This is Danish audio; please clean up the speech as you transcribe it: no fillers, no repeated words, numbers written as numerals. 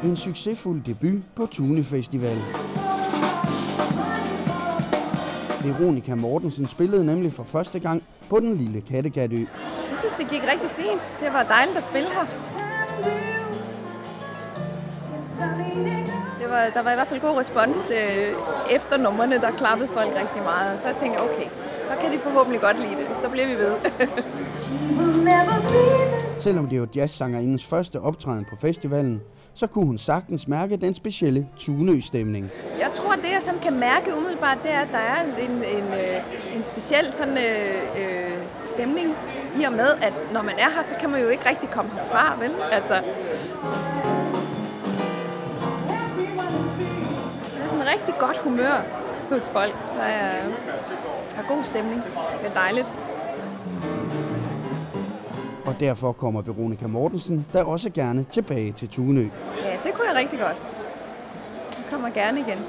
En succesfuld debut på Tune Festival. Veronica Mortensen spillede nemlig for første gang på den lille Kattegatø. Jeg synes, det gik rigtig fint. Det var dejligt at spille her. Der var i hvert fald god respons efter numrene, der klappede folk rigtig meget. Så jeg tænkte, okay, så kan de forhåbentlig godt lide det. Så bliver vi ved. Selvom det var jazzsangerindens første optræden på festivalen, så kunne hun sagtens mærke den specielle Tunø-stemning. Jeg tror, det jeg sådan kan mærke umiddelbart, det er, at der er en speciel sådan, stemning i og med, at når man er her, så kan man jo ikke rigtig komme herfra, vel? Altså, der er sådan en rigtig godt humør hos folk. Der er god stemning. Det er dejligt. Og derfor kommer Veronica Mortensen da også gerne tilbage til Tunø. Ja, det kunne jeg rigtig godt. Jeg kommer gerne igen.